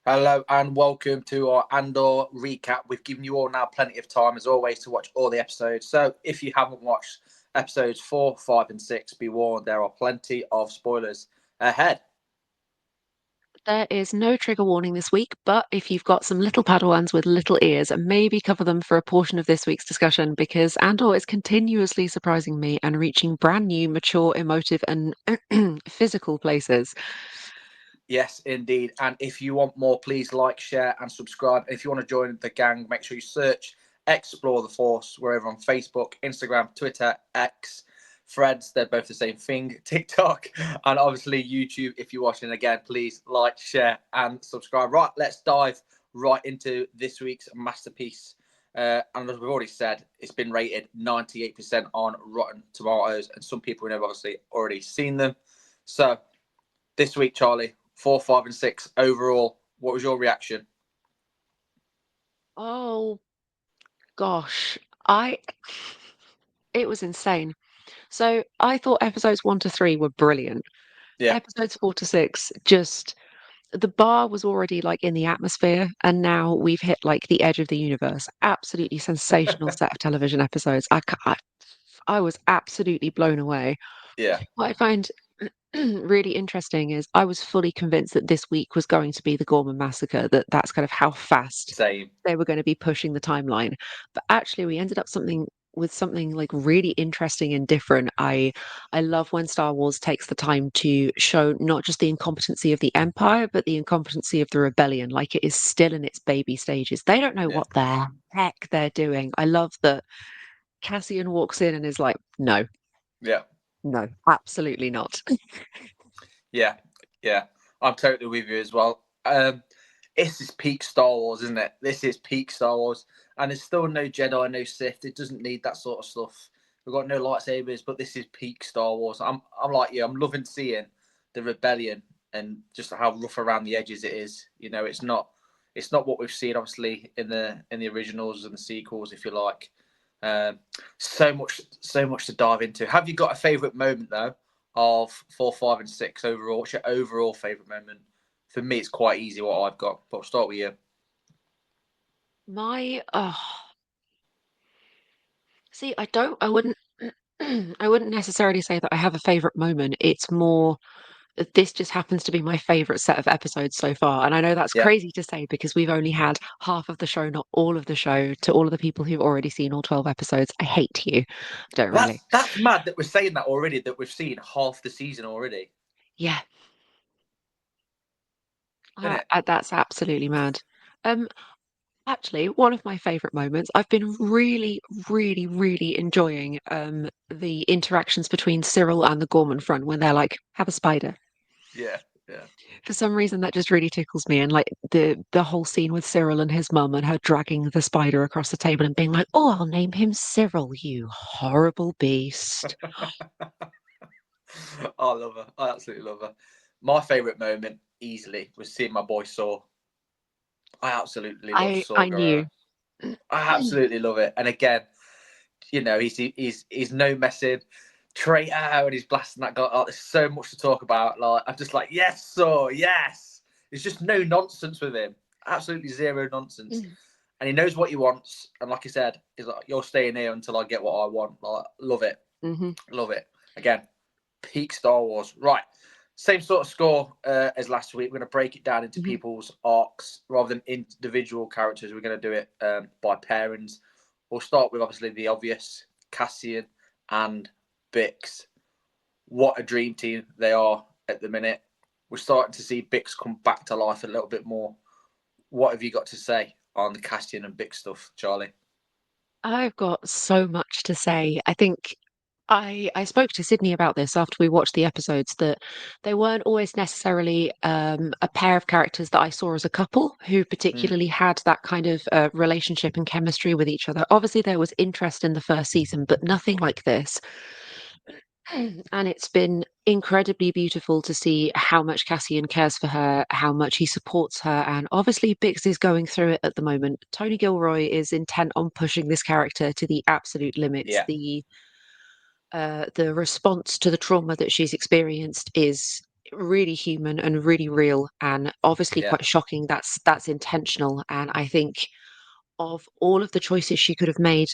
Hello and welcome to our Andor recap. We've given you all now plenty of time, as always, to watch all the episodes. So if you haven't watched episodes 4, 5, and 6, be warned there are plenty of spoilers ahead. There is no trigger warning this week, but if you've got some little Padawans with little ears, maybe cover them for a portion of this week's discussion because Andor is continuously surprising me and reaching brand new, mature, emotive, and physical places. Yes, indeed. And if you want more, please like, share, and subscribe. And if you want to join the gang, make sure you search Explore the Force. We're over on Facebook, Instagram, Twitter, X, Threads. They're both the same thing. TikTok, and obviously YouTube. If you're watching again, please like, share, and subscribe. Right, let's dive right into this week's masterpiece. And as we've already said, it's been rated 98% on Rotten Tomatoes, and some people have obviously already seen them. So this week, Charlie, 4, 5, and 6 overall. What was your reaction? Oh gosh, I it was insane. So I thought episodes 1 to 3 were brilliant. Yeah, Episodes 4 to 6 just the bar was already like in the atmosphere, and now we've hit like the edge of the universe. Absolutely sensational set of television episodes. I was absolutely blown away. yeah, What I find really interesting is I was fully convinced that this week was going to be the Gorman massacre. That's kind of how fast same. they were going to be pushing the timeline. But actually, we ended up something like really interesting and different. I love when Star Wars takes the time to show not just the incompetency of the Empire, but the incompetency of the rebellion. Like it is still in its baby stages. They don't know Yeah, what the heck they're doing. I love that Cassian walks in and is like, no, yeah, no, absolutely not. yeah, yeah. I'm totally with you as well. This is peak Star Wars, isn't it? This is peak Star Wars, and there's still no Jedi, no Sith. It doesn't need that sort of stuff. We've got no lightsabers, but this is peak Star Wars. I'm like you. I'm loving seeing the rebellion and just how rough around the edges it is. You know, it's not what we've seen obviously in the originals and the sequels, if you like. Um, so much to dive into. Have you got a favourite moment though of 4, 5, and 6 overall? What's your overall favourite moment? For me, it's quite easy what I've got. But I'll start with you. My See, I wouldn't I wouldn't necessarily say that I have a favorite moment. It's more that this just happens to be my favorite set of episodes so far. And I know that's Yeah, crazy to say because we've only had half of the show, not all of the show. To all of the people w'ho've already seen all 12 episodes, I hate you. I don't really. that's mad that we're saying that already. That we've seen half the season already, Yeah, isn't it? that's absolutely mad. Um, Actually, one of my favorite moments, I've been really, really, really enjoying the interactions between Cyril and the Gorman front when they're like, have a spider. Yeah, yeah. For some reason, that just really tickles me. And like the whole scene with Cyril and his mum and her dragging the spider across the table and being like, "Oh, I'll name him Cyril, you horrible beast." I love her. I absolutely love her. My favourite moment, easily, was seeing my boy Saw. I absolutely love Saw I knew. Gerrera. I absolutely love it. And again, you know, he's no messing traitor and he's blasting that guy. Oh, there's so much to talk about. Like I'm just like, yes, Saw, yes. There's just no nonsense with him. Absolutely zero nonsense. And he knows what he wants. And like I said, he's like, you're staying here until I get what I want. Like, love it. Hmm. Love it. Again, peak Star Wars. Right. Same sort of score as last week. We're going to break it down into Hmm. people's arcs rather than individual characters. We're going to do it by pairings. We'll start with obviously the obvious Cassian and Bix. What a dream team they are at the minute. We're starting to see Bix come back to life a little bit more. What have you got to say on the Cassian and Bix stuff, Charlie? I've got so much to say. I think I spoke to Sydney about this after we watched the episodes that they weren't always necessarily a pair of characters that I saw as a couple who Mm, particularly had that kind of relationship and chemistry with each other. Obviously, there was interest in the first season, but nothing like this. And it's been incredibly beautiful to see how much Cassian cares for her, how much he supports her, and obviously Bix is going through it at the moment. Tony Gilroy is intent on pushing this character to the absolute limits. The response to the trauma that she's experienced is really human and really real, and obviously Yeah, quite shocking. That's intentional, and I think of all of the choices she could have made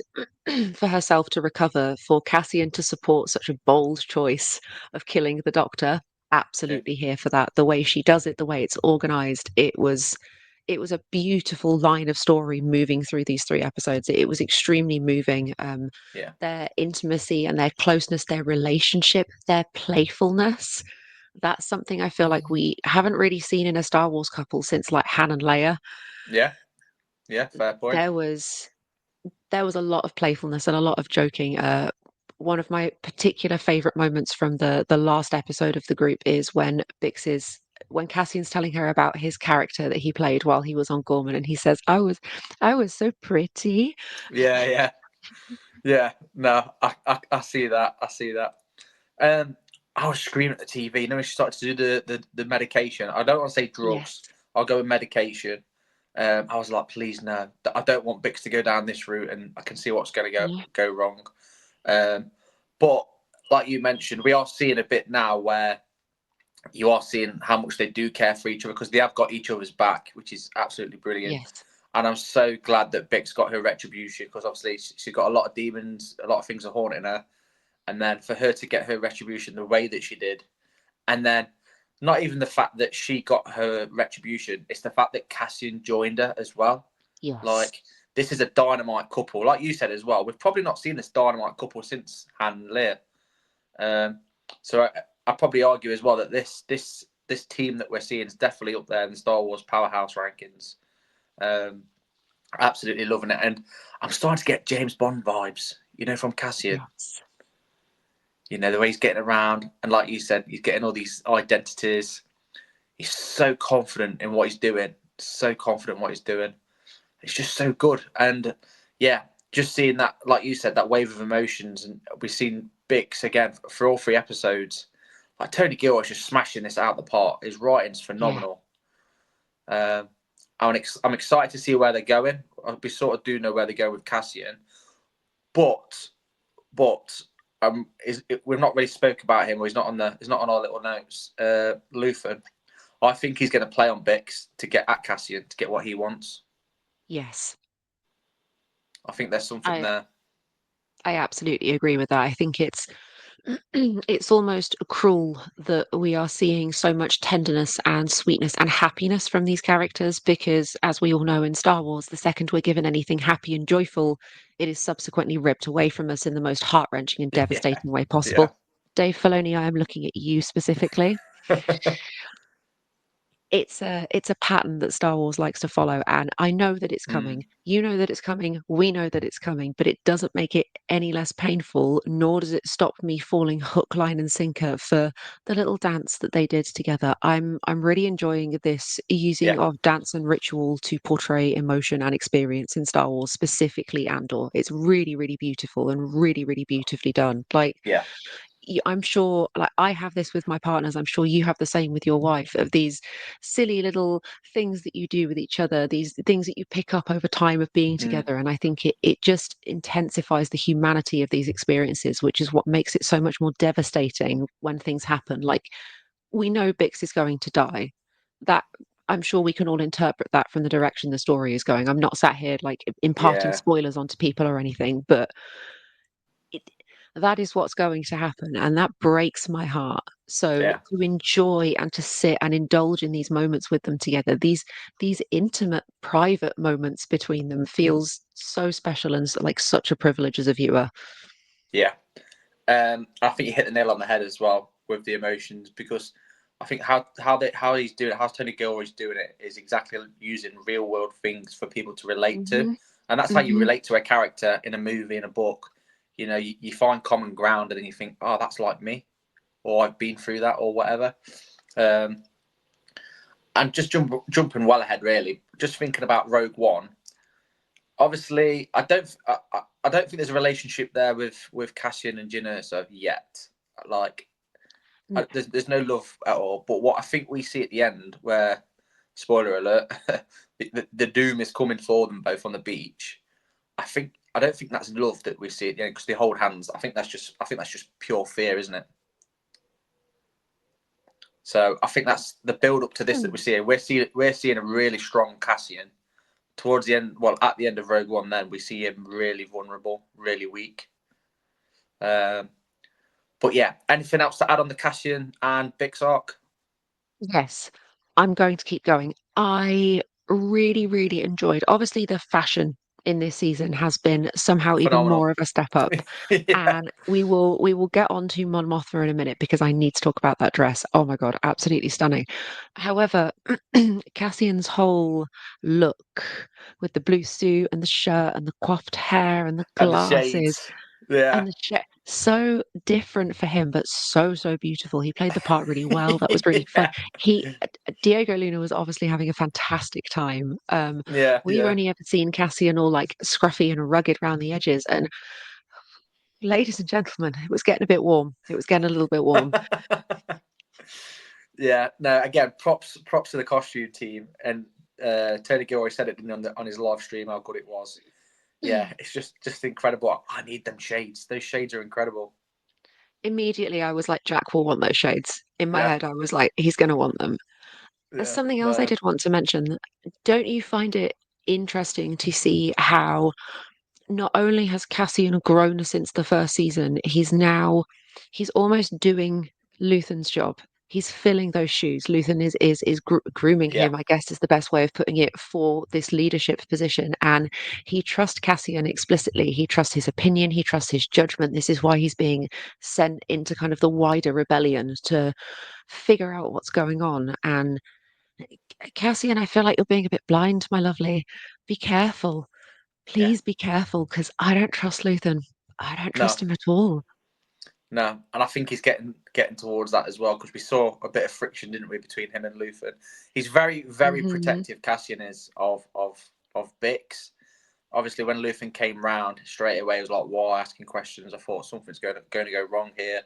for herself to recover, for Cassian to support such a bold choice of killing the Doctor, yeah, absolutely here for that. The way she does it, the way it's organized, it was a beautiful line of story moving through these 3 episodes. It was extremely moving. yeah. Their intimacy and their closeness, their relationship, their playfulness. That's something I feel like we haven't really seen in a Star Wars couple since like Han and Leia. Yeah, yeah, fair point. There was there was a lot of playfulness and a lot of joking. One of my particular favorite moments from the last episode of the group is when Cassian's telling her about his character that he played while he was on Gorman, and he says, "I was so pretty." Yeah, yeah, yeah. No, I see that. I see that. Um, I was screaming at the TV. You know, when she started to do the medication. I don't want to say drugs. Yes. I'll go with medication. I was like, please no. I don't want Bix to go down this route, and I can see what's going to Yeah. go wrong. Um, but like you mentioned, we are seeing a bit now where you are seeing how much they do care for each other because they have got each other's back, which is absolutely brilliant. Yes. And I'm so glad that Bix got her retribution because obviously she got a lot of demons, a lot of things are haunting her, and then for her to get her retribution the way that she did, and then not even the fact that she got her retribution, it's the fact that Cassian joined her as well. Yes. Like this is a dynamite couple, like you said as well. We've probably not seen this dynamite couple since Han and Leia. Um, so I probably argue as well that this team that we're seeing is definitely up there in the Star Wars powerhouse rankings. Um, Absolutely loving it, and I'm starting to get James Bond vibes. You know, from Cassian. Yes. You know, the way he's getting around, and like you said, he's getting all these identities. He's so confident in what he's doing. So confident in what he's doing. It's just so good, and yeah, just seeing that, like you said, that wave of emotions, and we've seen Bix again for all 3 episodes. Like Tony Gilroy's just smashing this out of the park. His writing's Yeah. phenomenal. Um, I'm excited to see where they're going. We sort of do know where they go with Cassian, but we've not really spoke about him, or he's not on our little notes. Luthen, I think he's going to play on Bix to get at Cassian to get what he wants. Yes. I think there's something I there. I absolutely agree with that. I think it's almost cruel that we are seeing so much tenderness and sweetness and happiness from these characters because, as we all know in Star Wars, the second we're given anything happy and joyful, it is subsequently ripped away from us in the most heart-wrenching and Yeah, devastating way yeah, possible. Dave Filoni, I am looking at you specifically. It's a pattern that Star Wars likes to follow, and I know that it's coming. mm, You know that it's coming. We know that it's coming, but it doesn't make it any less painful, nor does it stop me falling hook, line, and sinker for the little dance that they did together. I'm really enjoying this using yeah, of dance and ritual to portray emotion and experience in Star Wars, specifically Andor. It's really, really beautiful and really, really beautifully done. Like yeah, I'm sure, like I have this with my partners, I'm sure you have the same with your wife, of these silly little things that you do with each other, these things that you pick up over time of being mm, together. And I think it just intensifies the humanity of these experiences, which is what makes it so much more devastating when things happen. Like we know Bix is going to die. That I'm sure we can all interpret that from the direction the story is going. I'm not sat here like imparting yeah, spoilers onto people or anything, but it, that is what's going to happen, and that breaks my heart. So yeah, to enjoy and to sit and indulge in these moments with them together, these intimate, private moments between them feels so special and like such a privilege as a viewer. yeah. I think you hit the nail on the head as well with the emotions because I think how he's doing it, how Tony Gilroy's doing it is exactly using real world things for people to relate to, Hmm. and that's how you Hmm. relate to a character in a movie, in a book. You know, you find common ground, and then you think, oh, that's like me, or I've been through that, or whatever. Um, and just jumping well ahead, really. Just thinking about Rogue One. Obviously, I don't think there's a relationship there with Cassian and Jyn Erso yet. Like there's no love at all. But what I think we see at the end, where spoiler alert, the doom is coming for them both on the beach. I don't think that's love that we see at the end because they hold hands. I think that's just pure fear, isn't it? So I think that's the build up to this that Hmm. we're seeing. We're seeing a really strong Cassian towards the end. Well, at the end of Rogue One, then we see him really vulnerable, really weak. Um, but yeah, anything else to add on the Cassian and Bix arc? Yes, I'm going to keep going. I really, really enjoyed. Obviously, the fashion in this season has been somehow even Phenomenal. more of a step up. Yeah, And we will get on to Mon Mothma in a minute because I need to talk about that dress. Oh my God, absolutely stunning. However, Cassian's whole look with the blue suit and the shirt and the coiffed hair and the and the glasses shades. Yeah. and the so different for him, but so, so beautiful. He played the part really well. That was really fun. Yeah. Diego Luna was obviously having a fantastic time. Yeah. We've Yeah. only ever seen Cassian all like scruffy and rugged around the edges. And ladies and gentlemen, it was getting a bit warm. It was getting a little bit warm. Yeah. No. Again, props to the costume team, and Tony Gilroy said it on his live stream how good it was. Yeah, it's just incredible. I need them shades. Those shades are incredible. Immediately, I was like, Jack will want those shades. In my Yeah. head, I was like, he's going to want them. Yeah. Something else I No. did want to mention. Don't you find it interesting to see how not only has Cassian grown since the first season, he's almost doing Luthen's job. He's filling those shoes. Luthen is grooming Yeah. him, I guess is the best way of putting it, for this leadership position. And he trusts Cassian explicitly. He trusts his opinion. He trusts his judgment. This is why he's being sent into kind of the wider rebellion to figure out what's going on. And Cassian, I feel like you're being a bit blind, my lovely. Be careful. Yeah. Please be careful because I don't trust Luthen. I don't No. trust him at all. No. And I think he's getting towards that as well because we saw a bit of friction, didn't we, between him and Luther. He's very very Hmm. protective. Cassian is of Bix. Obviously, when Luthen came round straight away, he was like, "Why?" Asking questions. I thought something's going to go wrong here.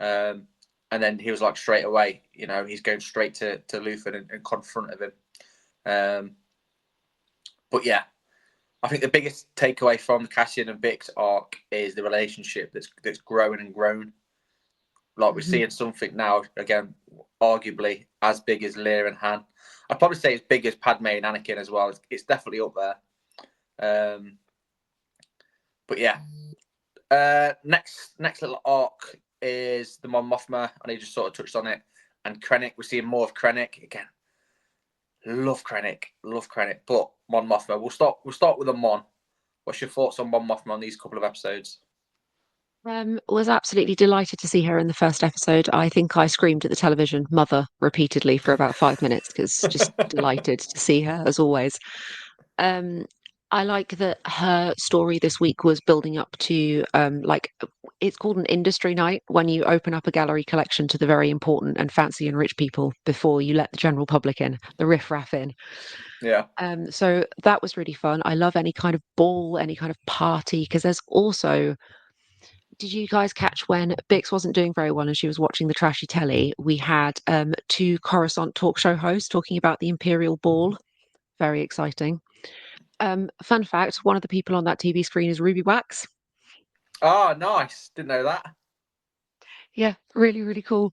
Um, and then he was like, straight away, he's going straight to Luthen and confronted him. Um, but yeah, I think the biggest takeaway from the Cassian and Bix arc is the relationship that's growing and grown. Like we're Hmm. seeing something now again, arguably as big as Leia and Han. I'd probably say as big as Padme and Anakin as well. It's definitely up there. But yeah, next little arc is the Mon Mothma, and he just sort of touched on it. And Krennic, we're seeing more of Krennic again. Love Krennic, but Mon Mothma. We'll start with the Mon. What's your thoughts on Mon Mothma on these couple of episodes? Was absolutely delighted to see her in the first episode. I think I screamed at the television "mother" repeatedly for about 5 minutes because just delighted to see her as always. Um, I like that her story this week was building up to it's called an industry night when you open up a gallery collection to the very important and fancy and rich people before you let the general public in, the riffraff in. Yeah, So that was really fun. I love any kind of ball, any kind of party, because there's also, did you guys catch when Bix wasn't doing very well and she was watching the trashy telly? We had two Coruscant talk show hosts talking about the Imperial Ball. Very exciting. Fun fact, one of the people on that TV screen is Ruby Wax. oh, nice. Didn't know that. Yeah, really, really cool.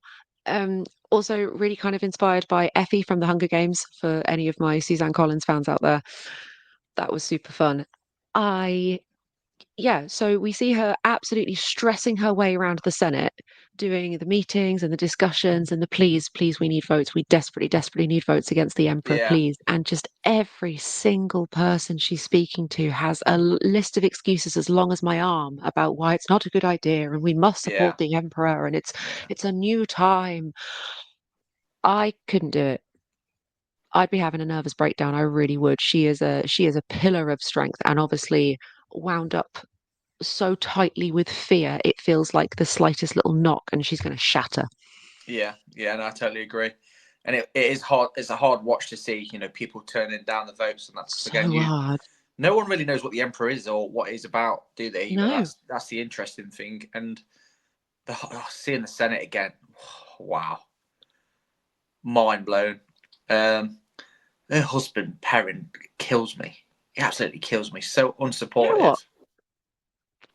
Also really kind of inspired by Effie from the Hunger Games for any of my Suzanne Collins fans out there. That was super fun. I Yeah, so we see her absolutely stressing her way around the Senate, doing the meetings and the discussions and the please, please, we need votes. We desperately, desperately need votes against the Emperor, Yeah, please. And just every single person she's speaking to has a list of excuses as long as my arm about why it's not a good idea and we must yeah, support the Emperor and it's yeah, it's a new time. I couldn't do it. I'd be having a nervous breakdown. I really would. She is a pillar of strength and obviously wound up so tightly with fear, it feels like the slightest little knock and she's going to shatter. yeah. No, I totally agree. And it is hard. It's a hard watch to see. People turning down the votes, and that's again So hard. no one really knows what the Emperor is or what he's about, do they? No. That's the interesting thing. And seeing the Senate again, wow, mind blown. Um, her husband Perrin kills me. He absolutely kills me. So You know what? unsupportive.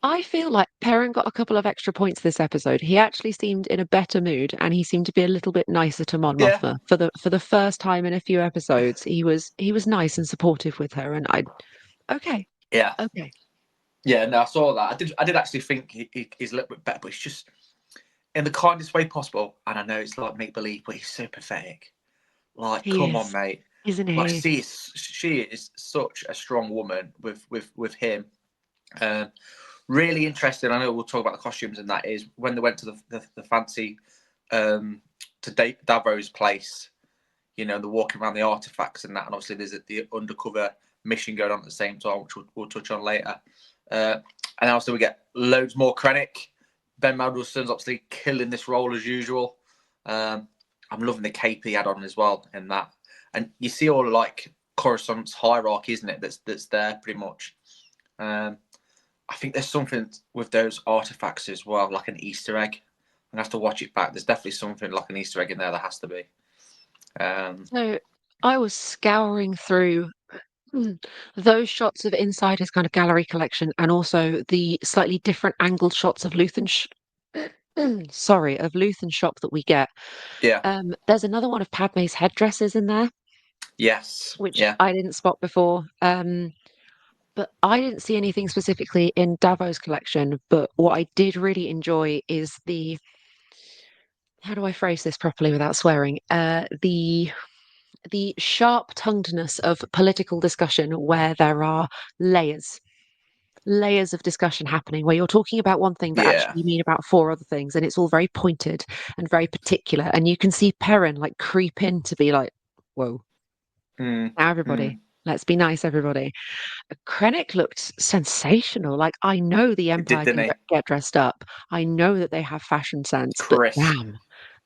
I feel like Perrin got a couple of extra points this episode. He actually seemed in a better mood, and he seemed to be a little bit nicer to Mon Yeah, Mothma for the first time in a few episodes. He was nice and supportive with her, and okay, yeah, okay, yeah. No, I saw that. I did actually think he's a little bit better, but he's just in the kindest way possible. And I know it's like make believe, but he's so pathetic. Like, he come on, is, mate. isn't Like, he? she is such a strong woman with him. Um, really interesting. I know we'll talk about the costumes, and that is when they went to the fancy um, to Davos place. You know, they're walking around the artifacts and that, and obviously there's the undercover mission going on at the same time, which we'll touch on later. Uh, and also we get loads more Krennic. Ben Mendelsohn's obviously killing this role as usual. Um, I'm loving the cape he had on as well in that, and you see all like Coruscant's hierarchy, isn't it? That's there pretty much. Um, I think there's something with those artifacts as well, like an Easter egg. I'm gonna have to watch it back. There's definitely something like an Easter egg in there. There has to be. Um, So I was scouring through those shots of inside his kind of gallery collection, and also the slightly different angled shots of sorry, of Luthen's shop that we get. yeah. There's another one of Padme's headdresses in there, Yes. which Yeah. I didn't spot before. But I didn't see anything specifically in Davo's collection. But what I did really enjoy is how do I phrase this properly without swearing? The sharp tonguedness of political discussion where there are layers layers of discussion happening where you're talking about one thing but Yeah. actually you mean about four other things, and it's all very pointed and very particular, and you can see Perrin like creep in to be like, whoa, Mm, now everybody, mm. let's be nice, everybody. Krennic looked sensational. Like, I know the It did, Empire didn't can he? get dressed up, I know that they have fashion sense, but Crisp. damn,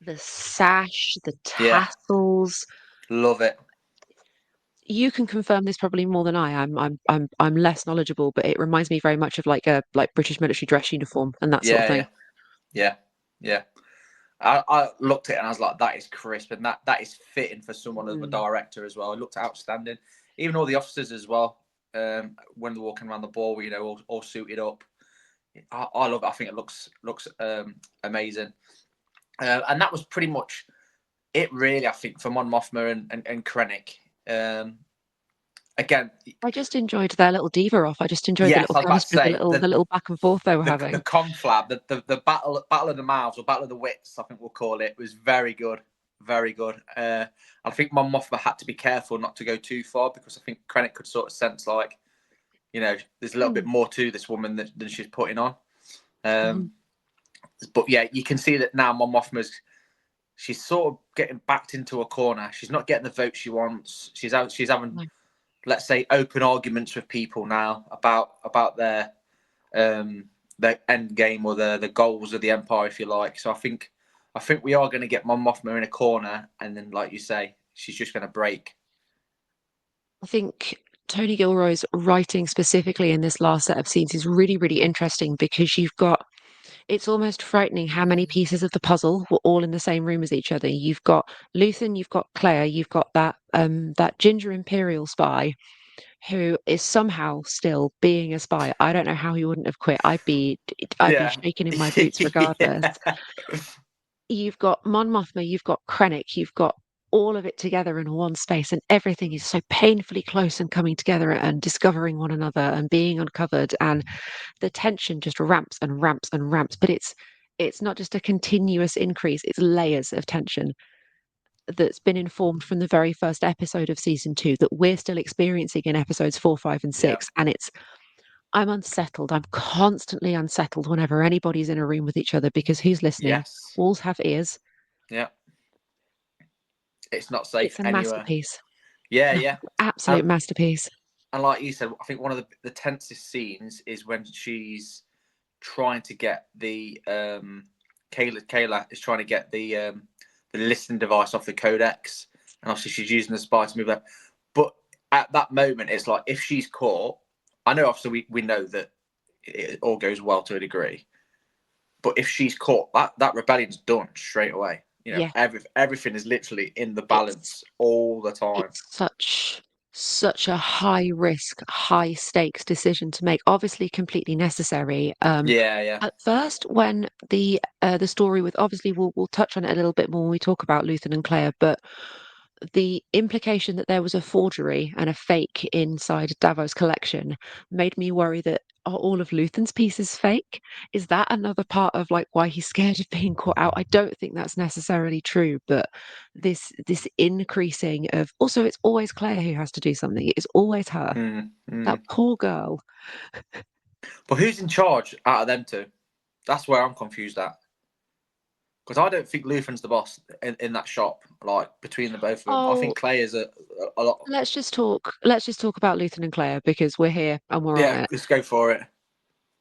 the sash, the Yeah. tassels. Love it. You can confirm this probably more than I am. I'm less knowledgeable, but it reminds me very much of like a like British military dress uniform and that sort of Yeah. thing. Yeah. Yeah. Yeah. I looked at it and I was like, that is crisp, and that is fitting for someone of a Mm. director as well. It looked outstanding. Even all the officers as well. When they're walking around the ball, you know, all suited up. I love it. I think it looks amazing. And that was pretty much it, really. I think for Mon Mothma and Krennic. Um, Again, I just enjoyed their little diva off. I just enjoyed the yes, little I was about to chemistry, say the little back and forth they were the having. conflab, the battle of the mouths or battle of the wits, I think we'll call it, was very good, very good. I think Mon Mothma had to be careful not to go too far because I think Krennic could sort of sense like, you know, there's a little bit Mm. more to this woman than she's putting on. Mhm. Um, but yeah, you can see that now. Mon Mothma's she's sort of getting backed into a corner. She's not getting the vote she wants. She's having, No. let's say, open arguments with people now about um, their end game or the goals of the empire, if you like. So I think we are going to get Mon Mothma in a corner, and then, like you say, she's just going to break. I think Tony Gilroy's writing specifically in this last set of scenes is really, really interesting because it's almost frightening how many pieces of the puzzle were all in the same room as each other. You've got Luthen, you've got Claire, you've got that ginger Imperial spy who is somehow still being a spy. I don't know how he wouldn't have quit. I'd be Yeah, shaking in my boots regardless. yeah, You've got Mon Mothma, you've got Krennic, you've got all of it together in one space, and everything is so painfully close and coming together and discovering one another and being uncovered, and the tension just ramps and ramps and ramps. But it's not just a continuous increase; it's layers of tension that's been informed from the very first episode of season two that we're still experiencing in episodes four, five, and yeah. six. And I'm unsettled. I'm constantly unsettled whenever anybody's in a room with each other because who's listening? Yes, Walls have ears. yeah. It's not safe It's a anywhere. masterpiece. Yeah, yeah. Absolute And masterpiece. and like you said, I think one of the tensest scenes is when she's trying to get the Kayla is trying to get the listening device off the codex, and obviously she's using the spy to move that. But at that moment, it's like if she's caught, I know obviously we know that it all goes well to a degree, but if she's caught, that rebellion's done straight away. You know, Yeah, everything is literally in the it's balance all the time. it's such. such a high risk, high stakes decision to make. Obviously, completely necessary. Yeah, yeah. At first, when the story with obviously we'll touch on it a little bit more when we talk about Luthen and Claire, but the implication that there was a forgery and a fake inside Davos' collection made me worry that are all of Luthen's pieces fake? Is that another part of like why he's scared of being caught out? I don't think that's necessarily true, but this increasing of also it's always Claire who has to do something. It's always her. Mm, That mm. poor girl. But who's in charge out of them two? That's where I'm confused at. Because I don't think Luthen's the boss in that shop. Like between the both of them, I Oh, think Clay is a lot. let's just talk about Luthen and Claire because we're here and we're on Yeah, it. let's go for it.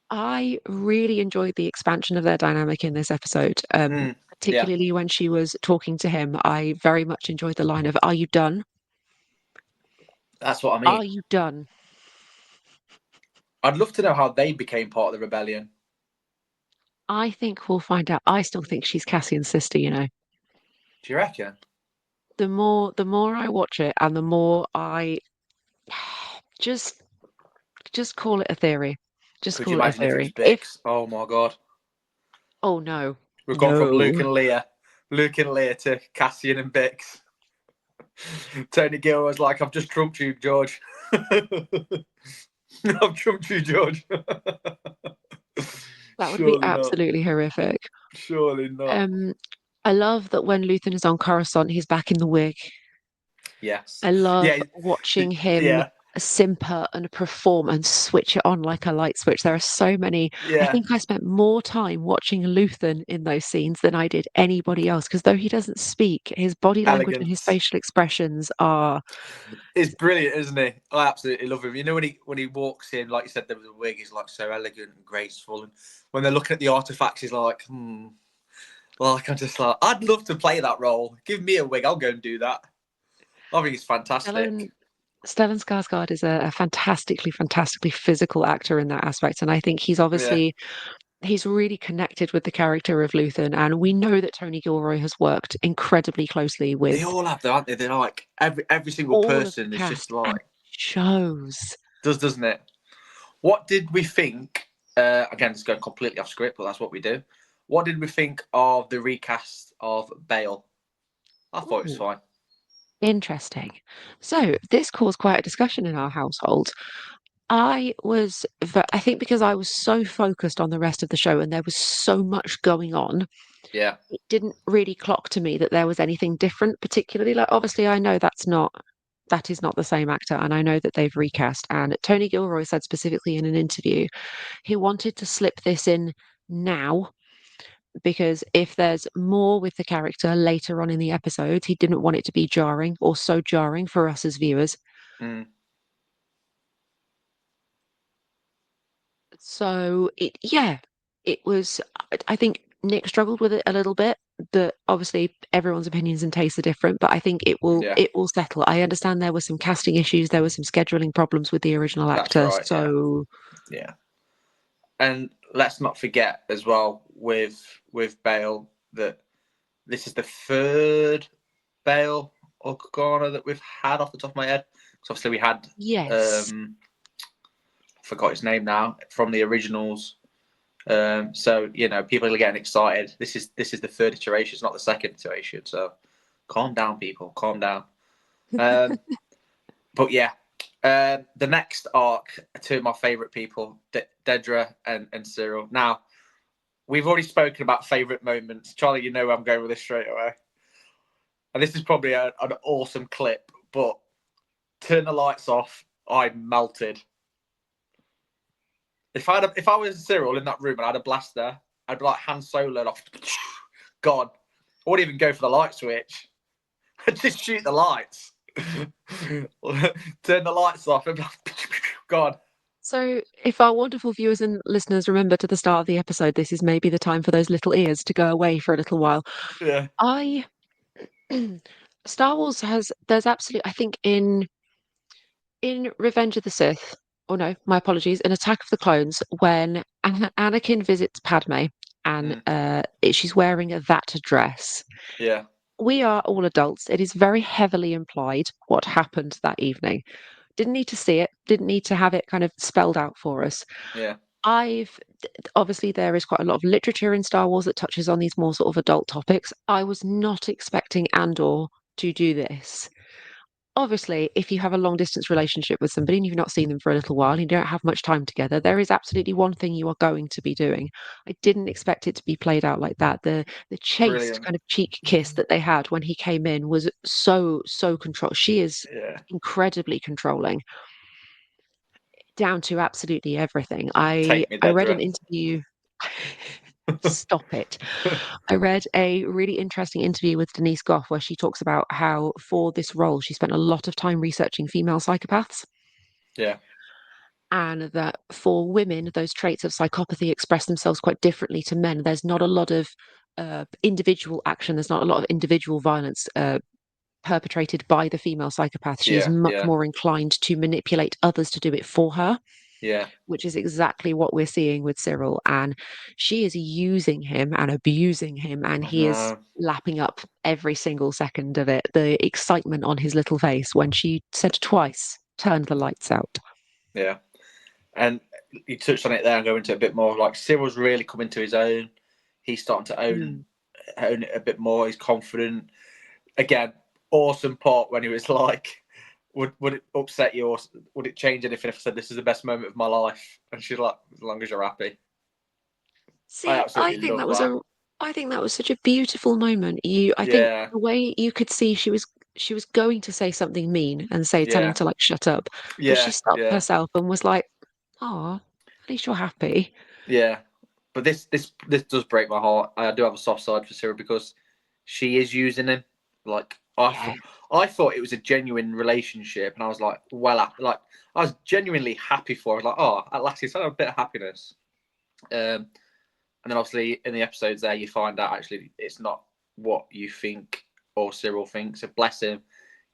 I really enjoyed the expansion of their dynamic in this episode, Yeah, particularly when she was talking to him. I very much enjoyed the line of, "Are you done? that's what I Are mean. you done?" I'd love to know how they became part of the rebellion. I think we'll find out. I still think she's Cassian's sister, you know. Do you reckon? The more I watch it and the more I just just call it a theory. Just Could you call it a imagine if it was theory. If Bix? Oh my god, oh no. we've gone from No. Luke and Leia to Cassian and Bix. Tony Gill was like, "I've just trumped you, George. I've trumped you, George." That would be Surely not. absolutely horrific. Surely not. Um, I love that when Luthen is on Coruscant, he's back in the wig. Yes. I love Yeah. watching him Yeah. simper and perform and switch it on like a light switch. There are so many. I Yeah. think I spent more time watching Luthen in those scenes than I did anybody else because though he doesn't speak, his body language and his Elegance. facial expressions are. It's brilliant, isn't he? I absolutely love him. You know when he walks in, like you said, there was a wig. He's like so elegant and graceful, and when they're looking at the artifacts, he's like, hmm. Like I'm just like, I'd love to play that role. Give me a wig, I'll go and do that. I think it's Stellan fantastic. Stellan Skarsgård is a fantastically, fantastically physical actor in that aspect, and I think Yeah, he's really connected with the character of Luthen, and we know that Tony Gilroy has worked incredibly closely with they all have though, aren't they? They're like every single all of the person is just cast and like shows. doesn't it? What did we think? Again, it's going completely off script, but that's what we do. What did we think of the recast of Bale? I thought it was Ooh, fine. interesting. So this caused quite a discussion in our household. I think because I was so focused on the rest of the show and there was so much going on, Yeah. it didn't really clock to me that there was anything different, particularly like obviously I know that is not the same actor and I know that they've recast and Tony Gilroy said specifically in an interview he wanted to slip this in now because if there's more with the character later on in the episodes, he didn't want it to be jarring or so jarring for us as viewers. Mm, So it was. I think Nick struggled with it a little bit. But obviously, everyone's opinions and tastes are different. But I think yeah, it will settle. I understand there were some casting issues, there were some scheduling problems with the original that's actor. right. Yeah, So yeah. And let's not forget as well with Bale that this is the third Bale Organa that we've had off the top of my head. So obviously we had yes, um I forgot his name now from the originals. So you know people are getting excited. This is the third iteration. It's not the second iteration. So calm down, people. Calm down. Um, but yeah, the next arc, two of my favourite people, Dedra and Cyril. Now, we've already spoken about favourite moments. Charlie, you know where I'm going with this straight away. And this is probably an awesome clip, but turn the lights off, I melted. If I was Cyril in that room and I had a blaster, I'd be like Han Solo off. God, I wouldn't even go for the light switch. I'd just shoot the lights. Turn the lights off and be like, God. so if our wonderful viewers and listeners remember to the start of the episode, this is maybe the time for those little ears to go away for a little while. Yeah. I Star Wars has there's absolutely I think in Revenge of the Sith, or no, my apologies, in Attack of the Clones, when Anakin visits Padme and Mm, she's wearing that dress, yeah. we are all adults. It is very heavily implied what happened that evening. Didn't need to see it, didn't need to have it kind of spelled out for us. Yeah, I've Obviously there is quite a lot of literature in Star Wars that touches on these more sort of adult topics. I was not expecting Andor to do this. Obviously, if you have a long distance relationship with somebody and you've not seen them for a little while and you don't have much time together, there is absolutely one thing you are going to be doing. I didn't expect it to be played out like that. The chaste brilliant. kind of cheek kiss that they had when he came in was so control. She is Yeah, incredibly controlling, down to absolutely everything. take me, I read an Dedra. interview. Stop it. I read a really interesting interview with Denise Goff where she talks about how for this role she spent a lot of time researching female psychopaths, Yeah, and that for women those traits of psychopathy express themselves quite differently to men. There's not a lot of individual action, there's not a lot of individual violence perpetrated by the female psychopath. She is yeah, much yeah, more inclined to manipulate others to do it for her, yeah. which is exactly what we're seeing with Cyril. And she is using him and abusing him, and I he is know. lapping up every single second of it. The excitement on his little face when she said twice, "Turn the lights out." Yeah, and you touched on it there and go into a bit more. Like Cyril's really coming to his own. He's starting to Mm. own it a bit more. He's confident. Again, awesome part when he was like, would it upset you or would it change anything if I said this is the best moment of my life? And she's like, as long as you're happy. I See, absolutely love that. I think that was such a beautiful moment. I think Yeah, the way you could see she was going to say something mean and tell him yeah, to like shut up, but she yeah, stopped yeah, herself and was like, "Oh, at least you're happy." yeah. But this does break my heart. I do have a soft side for Sarah because she is using him. Like Yeah. I thought it was a genuine relationship, and I was like, like I was genuinely happy for her. Like, oh, at last he's had a bit of happiness. And then obviously in the episodes there, you find out actually it's not what you think or Cyril thinks. So bless him,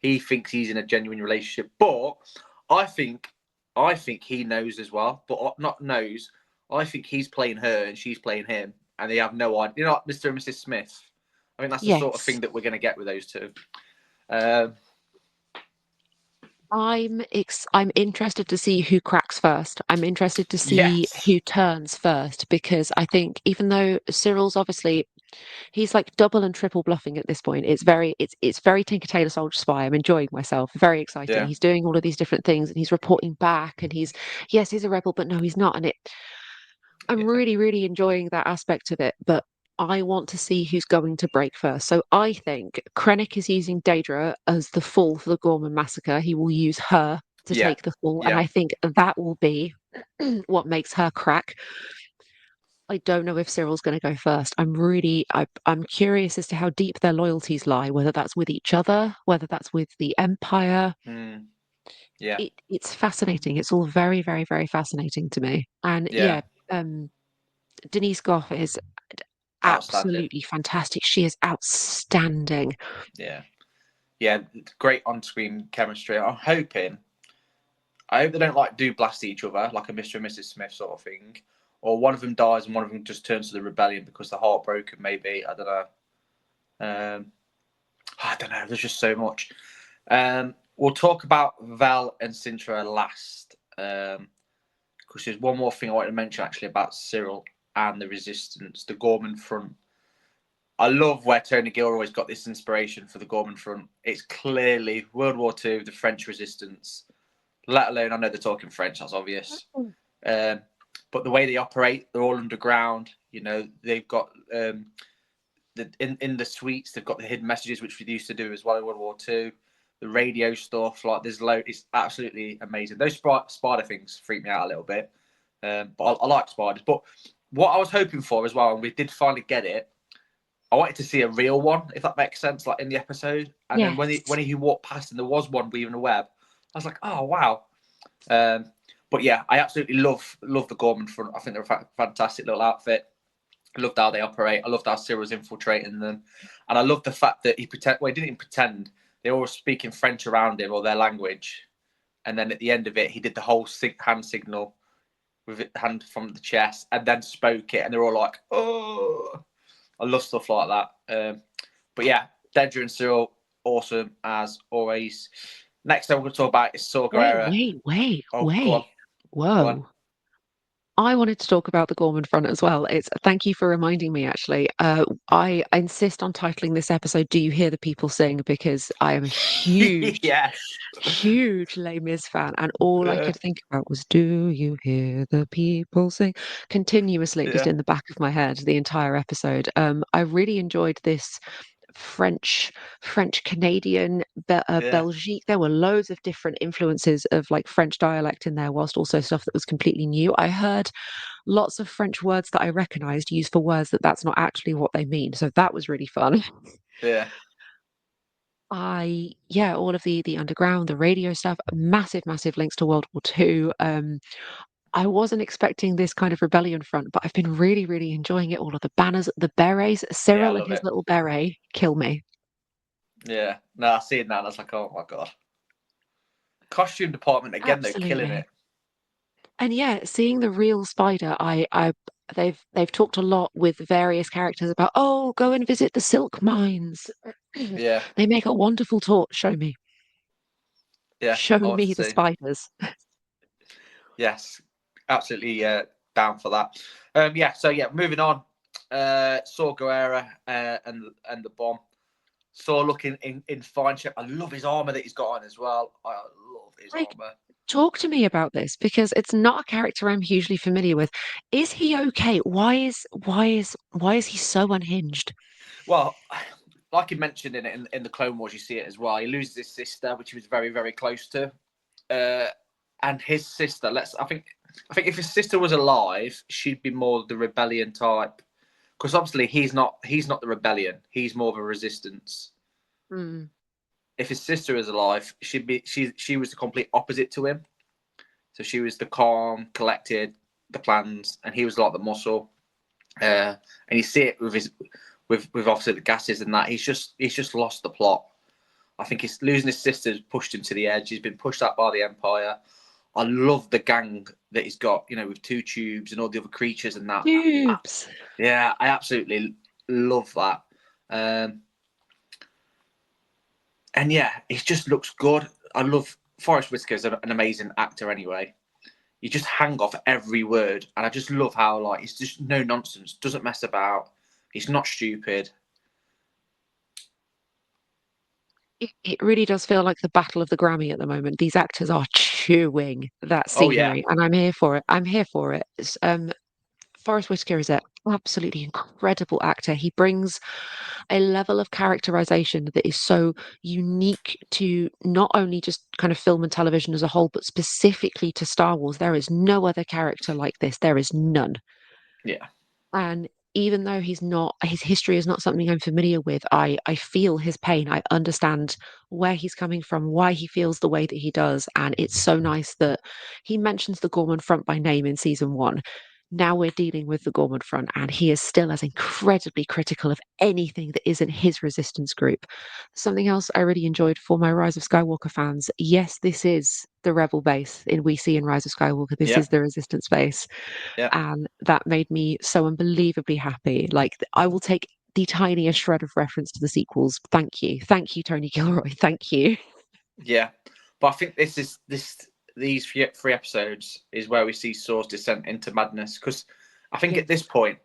he thinks he's in a genuine relationship, but I think I think he knows as well, but not knows. I think he's playing her and she's playing him, and they have no idea. You know, like Mr. and Mrs. Smith. I think that's the sort of Yes. thing that we're going to get with those two. Um, I'm interested to see who cracks first. I'm interested to see yes. who turns first, because I think even though Cyril's obviously he's like double and triple bluffing at this point. It's very Tinker Tailor Soldier Spy. I'm enjoying myself. Very exciting. Yeah. He's doing all of these different things and he's reporting back, and he's a rebel, but no, he's not. I'm Yeah. really enjoying that aspect of it, but I want to see who's going to break first. So I think Krennic is using Daedra as the fool for the Gorman massacre. He will use her to Yeah. take the fall, and Yeah. I think that will be what makes her crack. I don't know if Cyril's going to go first. I'm curious as to how deep their loyalties lie, whether that's with each other, whether that's with the Empire. Mm, yeah. It's fascinating. It's all very fascinating to me. And Yeah. yeah, um, Denise Goff is Outstanding. absolutely fantastic. She is outstanding. Yeah. Yeah. Great on-screen chemistry. I hope they don't like do blast each other like a Mr. and Mrs. Smith sort of thing, or one of them dies and one of them just turns to the rebellion because they're heartbroken. Maybe I don't know. I don't know. There's just so much. We'll talk about Val and Sintra last, because there's one more thing I want to mention actually about Cyril and the Resistance, the Gorman Front. I love where Tony Gilroy's got this inspiration for the Gorman Front. It's clearly World War II, the French Resistance. Let alone, I know they're talking French. That's obvious. Um, but the way they operate, they're all underground. You know, they've got in the suites, they've got the hidden messages, which we used to do as well in World War Two. The radio stuff, like there's load. It's absolutely amazing. Those spider things freak me out a little bit, but I like spiders. But what I was hoping for as well, and we did finally get it. I wanted to see a real one, if that makes sense, like in the episode. And then Yes. when he walked past and there was one weaving a web, I was like, oh wow. Um, but yeah, I absolutely love the Gorman Front. I think they're a fantastic little outfit. I loved how they operate. I loved how Cyril's infiltrating them, and I love the fact that he didn't even pretend. They all were speaking French around him or their language, and then at the end of it, he did the whole hand signal with it, hand from the chest, and then spoke it, and they're all like, "Oh!" I love stuff like that. But yeah, Dedra and Cyril, awesome as always. Next time we're going to talk about is Saw Wait, Gerrera. wait, wait, Oh, go on, wait. go on. Whoa. I wanted to talk about the Gorman front as well. It's thank you for reminding me actually. I insist on titling this episode "Do You Hear the People Sing?" because I am a huge, Yes. huge Les Mis fan, and all I Yeah, could think about was "Do you hear the people sing?" continuously, just yeah, in the back of my head the entire episode. I really enjoyed this French, French Canadian, yeah, Belgique. There were loads of different influences of like French dialect in there, whilst also stuff that was completely new. I heard lots of French words that I recognized used for words that that's not actually what they mean. So that was really fun. yeah, Yeah, all of the underground, the radio stuff, massive, massive links to World War Two. I wasn't expecting this kind of rebellion front, but I've been really, really enjoying it. All of the banners, the berets, yeah. I Cyril and love his it. little beret, kill me. Yeah. No, I seen that. And I was like, oh my god. Costume department again, though, killing Absolutely. it. And yeah, seeing the real spider, they've talked a lot with various characters about, oh, go and visit the silk mines. Yeah, They make a wonderful tour. Show me. yeah. Show I want to me the see. spiders. Yes, absolutely down for that. Yeah. So yeah, moving on. Saw Guerrera and the bomb. Saw looking in fine shape. I love his armor that he's got on as well. I love his Like, armor. talk to me about this because it's not a character I'm hugely familiar with. Is he okay? Why is he so unhinged? Well, like you mentioned in the Clone Wars, you see it as well. He loses his sister, which he was very very close to, uh, and his sister. I think if his sister was alive, she'd be more the rebellion type. Because obviously he's not the rebellion. He's more of a resistance. Hmm. If his sister is alive, she was the complete opposite to him. So she was the calm, collected, the plans, and he was like the muscle. And you see it with his with obviously the gases and that. He's just lost the plot. I think he's losing his sister pushed him to the edge. He's been pushed out by the Empire. I love the gang that he's got, with two tubes and all the other creatures and that. Tubes. Yeah, I absolutely love that. Um, and yeah, he just looks good. I love Forrest Whitaker's an amazing actor anyway. You just hang off every word, and I just love how like he's just no nonsense, doesn't mess about. He's not stupid. It really does feel like the battle of the Grammy at the moment. These actors are chewing that Oh yeah, scenery, and I'm here for it. I'm here for it. Forrest Whitaker is an absolutely incredible actor. He brings a level of characterization that is so unique to not only just kind of film and television as a whole, but specifically to Star Wars. There is no other character like this. There is none. yeah, And even though his history is not something I'm familiar with, I feel his pain. I understand where he's coming from, why he feels the way that he does. And it's so nice that he mentions the Gorman Front by name in season one. Now we're dealing with the Gorman Front, and he is still as incredibly critical of anything that isn't his resistance group. Something else I really enjoyed for my Rise of Skywalker fans. Yes, this is the rebel base in we see in Rise of Skywalker. This yeah, is the resistance base, yeah, and that made me so unbelievably happy. Like, I will take the tiniest shred of reference to the sequels. Thank you, Tony Gilroy. Thank you. yeah. But I think these three episodes is where we see Saw's descent into madness because I think at Yes. this point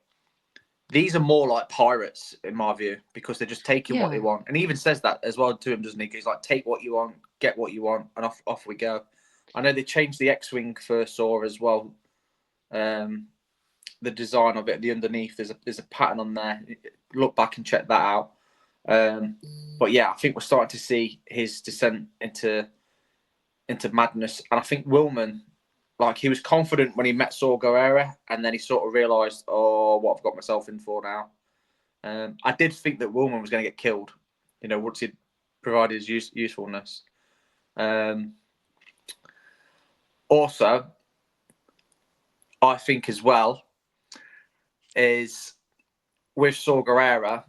these are more like pirates in my view because they're just taking what they Yeah. want, and he even says that as well to him, doesn't he? He's like, take what you want, get what you want, and off we go. I know they changed the X-wing for Saw as well. Um, the design of it, the underneath, there's a pattern on there. Look back and check that out. But yeah, I think we're starting to see his descent into madness, and I think Willman, like he was confident when he met Saw Gerrera, and then he sort of realised, oh, what I've got myself in for now. I did think that Willman was going to get killed, once he'd provided his usefulness. Um, Also, I think as well is with Saw Gerrera,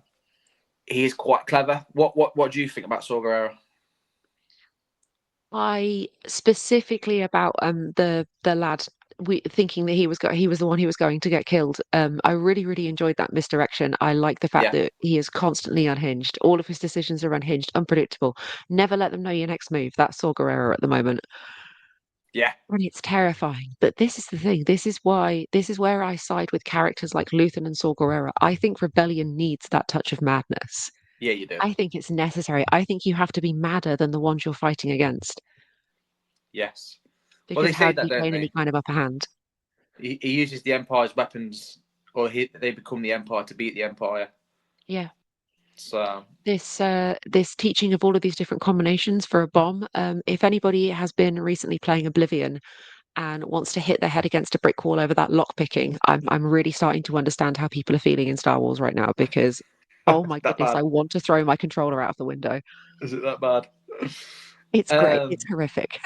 he is quite clever. What do you think about Saw Gerrera? I specifically about the lad. we thinking that he was the one who was going to get killed. I really, really enjoyed that misdirection. I like the fact Yeah, that he is constantly unhinged. All of his decisions are unhinged, unpredictable. Never let them know your next move. That's Saw Gerrera at the moment. yeah, And it's terrifying. But this is the thing. This is where I side with characters like Luthen and Saw Gerrera. I think Rebellion needs that touch of madness. yeah. You do. I think it's necessary. I think you have to be madder than the ones you're fighting against. Yes. Well, Because they how say do that, you don't gain any they? kind of upper hand? He uses the Empire's weapons, or they become the Empire to beat the Empire. Yeah. So This teaching of all of these different combinations for a bomb. If anybody has been recently playing Oblivion and wants to hit their head against a brick wall over that lock picking, I'm really starting to understand how people are feeling in Star Wars right now because oh my that goodness, bad? I want to throw my controller out of the window. Is it that bad? It's great. It's Um, horrific.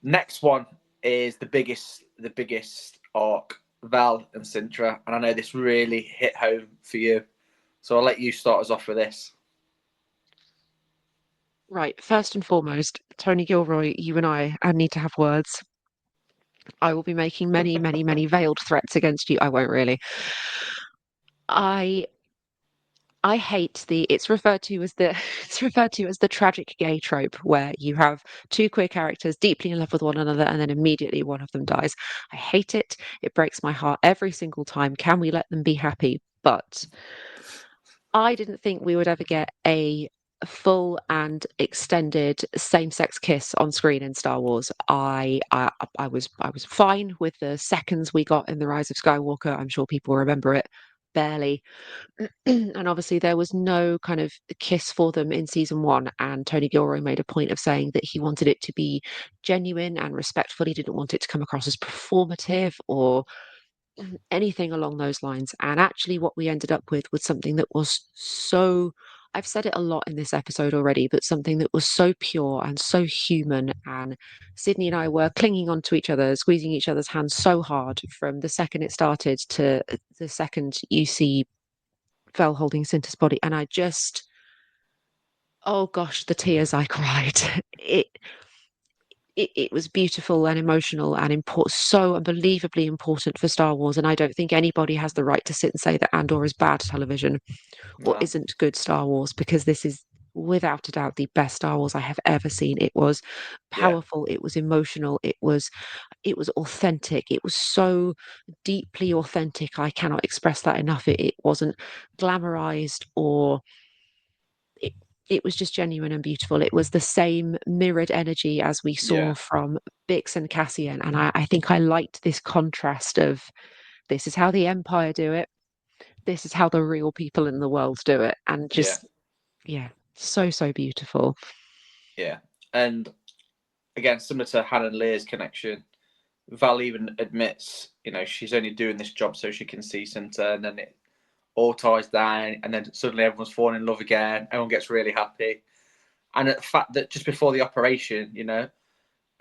Next one is the biggest arc, Val and Sintra, and I know this really hit home for you. So I'll let you start us off with this. Right. First and foremost, Tony Gilroy, you and I need to have words. I will be making many, many, many veiled threats against you. I won't really. I I hate the it's referred to as the it's referred to as the tragic gay trope where you have two queer characters deeply in love with one another and then immediately one of them dies. I hate it. It breaks my heart every single time. Can we let them be happy? But I didn't think we would ever get a full and extended same-sex kiss on screen in Star Wars. I was fine with the seconds we got in The Rise of Skywalker. I'm sure people remember it barely. And obviously there was no kind of kiss for them in season one. And Tony Gilroy made a point of saying that he wanted it to be genuine and respectful. He didn't want it to come across as performative or anything along those lines. And actually, what we ended up with was something that was so. I've said it a lot in this episode already, but something that was so pure and so human. And Sydney and I were clinging onto each other, squeezing each other's hands so hard from the second it started to the second you see Vel holding Cinta's body. And I just, oh gosh, the tears I cried. It was beautiful and emotional and important, so unbelievably important for Star Wars. And I don't think anybody has the right to sit and say that Andor is bad television or No. isn't good Star Wars because this is without a doubt the best Star Wars I have ever seen. It was Yeah. powerful, it was emotional, it was authentic, it was so deeply authentic. I cannot express that enough. It wasn't glamorized or it, it was just genuine and beautiful. It was the same mirrored energy as we saw Yeah. from Bix and Cassian. And I think I liked this contrast of this is how the Empire do it, this is how the real people in the world do it. And Yeah. just, yeah, so, so beautiful. Yeah. And again, similar to Hannah and Lear's connection, Val even admits, she's only doing this job so she can see Cinta, and then it all ties down, and then suddenly everyone's falling in love again. Everyone gets really happy. And the fact that just before the operation,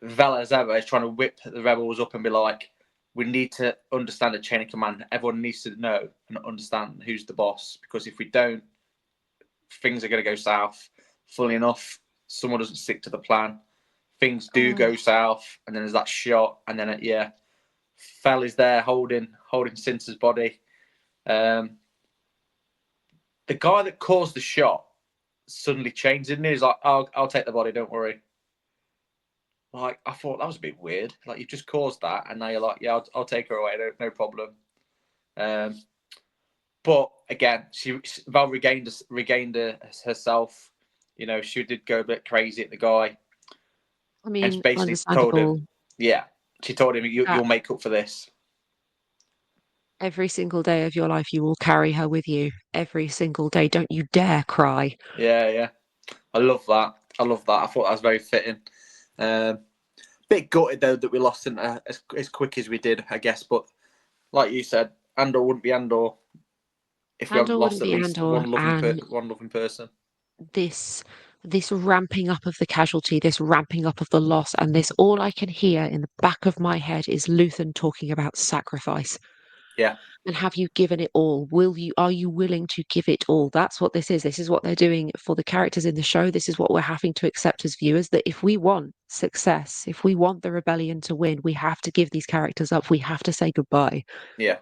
Val as ever is trying to whip the rebels up and be like, we need to understand the chain of command. Everyone needs to know and understand who's the boss, because if we don't, things are going to go south. Funnily enough, someone doesn't stick to the plan. Things do Oh, go south, and then there's that shot, and then Fell is there holding Cinta's body. Um, the guy that caused the shot suddenly changed, didn't he? He's like, I'll take the body, don't worry. Like, I thought that was a bit weird. Like, you've just caused that, and now you're like, yeah, I'll take her away, no problem. Um, but again, Val regained herself. She did go a bit crazy at the guy, I and she mean, basically told him, understandable yeah, she told him, that you'll make up for this. every single day of your life you will carry her with you. Every single day. Don't you dare cry. Yeah, yeah. I love that. I love that. I thought that was very fitting. Um, Bit gutted though that we lost in as quick as we did, I guess. But like you said, Andor wouldn't be Andor if we haven't Andor lost wouldn't at be least Andor, and one loving person. this this ramping up of the casualty, this ramping up of the loss, and this all I can hear in the back of my head is Luthen talking about sacrifice. Yeah. And have you given it all? Are you willing to give it all? That's what this is. This is what they're doing for the characters in the show. This is what we're having to accept as viewers, that if we want success, if we want the rebellion to win, we have to give these characters up. We have to say goodbye. Yeah.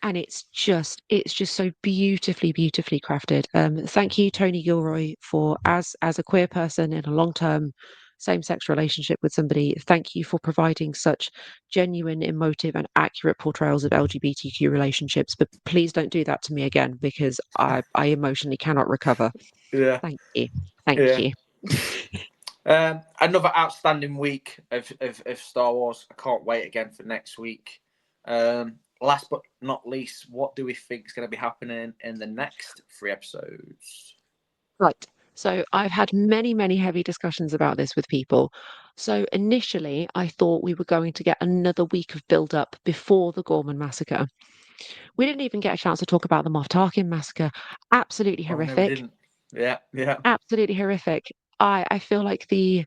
And it's just so beautifully crafted. Thank you, Tony Gilroy, for as a queer person in a long-term same-sex relationship with somebody, thank you for providing such genuine, emotive, and accurate portrayals of LGBTQ relationships. But please don't do that to me again, because I emotionally cannot recover. Yeah. Thank you. Thank Yeah. you. Another outstanding week of Star Wars. I can't wait again for next week. Last but not least, what do we think is going to be happening in the next 3 episodes? Right. So I've had many heavy discussions about this with people. So initially, I thought we were going to get another week of build-up before the Gorman massacre. We didn't even get a chance to talk about the Moff Tarkin massacre. Absolutely Oh no, we horrific. didn't. Yeah, yeah, Absolutely horrific. I feel like the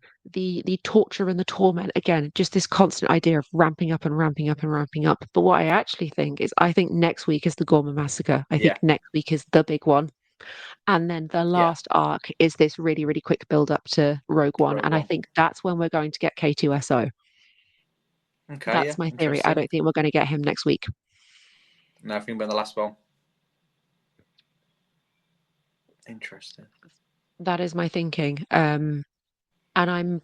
torture and the torment, again, just this constant idea of ramping up and ramping up and ramping up. But what I actually think is, I think next week is the Gorman massacre. I think yeah, next week is the big one. And then the yeah. last arc is this really quick build up to Rogue One. Rogue And I One. think that's when we're going to get K2SO. Okay, yeah, That's my theory. I interesting. don't think we're going to get him next week. No, I think we're the last one. Interesting. That is my thinking. And I'm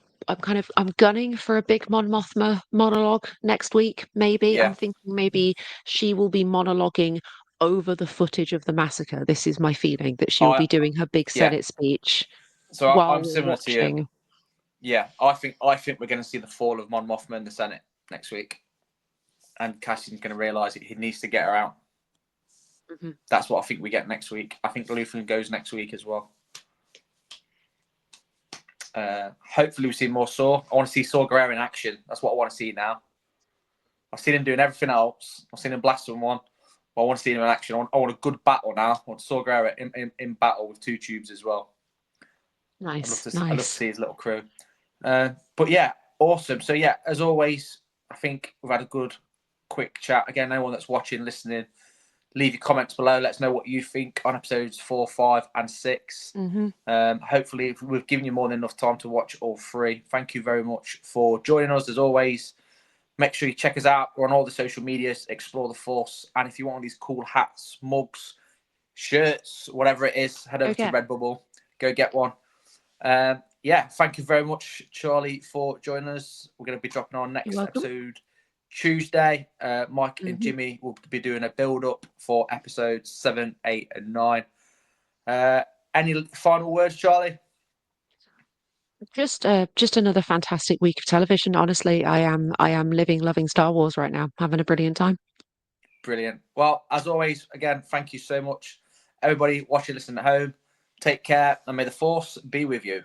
gunning for a big Mon Mothma monologue next week, maybe. I'm Yeah. thinking maybe she will be monologuing over the footage of the massacre. This is my feeling, that she will I be doing her big yeah. Senate speech So while I'm we're similar to you. watching. Yeah, I think we're going to see the fall of Mon Mothma in the Senate next week, and Cassian's going to realise he needs to get her out. Mhm. That's what I think we get next week. I think Luthen goes next week as well. Hopefully we see more Saw. I want to see Saw Gerrera in action. That's what I want to see now. I've seen him doing everything else. I've seen him blast someone. But I want to see him in action. I want a good battle now. I want Saw Gerrera in battle with two tubes as well. Nice, I'd love to nice. see his little crew. But yeah, awesome. So yeah, as always, I think we've had a good, quick chat. Again, anyone that's watching, listening, leave your comments below. Let us know what you think on episodes 4, 5, and 6. Hmm. Hopefully, we've given you more than enough time to watch all 3. Thank you very much for joining us. As always, make sure you check us out. We're on all the social medias, Explore the Force. And if you want these cool hats, mugs, shirts, whatever it is, head over to Okay. Redbubble. Go get one. Yeah, thank you very much, Charlie, for joining us. We're going to be dropping our You're next welcome. episode Tuesday. Mike and Hmm. Jimmy will be doing a build up for episodes 7, 8, and 9. Any final words, Charlie? Just another fantastic week of television. Honestly, I am living, loving Star Wars right now, having a brilliant time. Brilliant. Well, as always, again, thank you so much. Everybody watching, listening at home, take care, and may the Force be with you.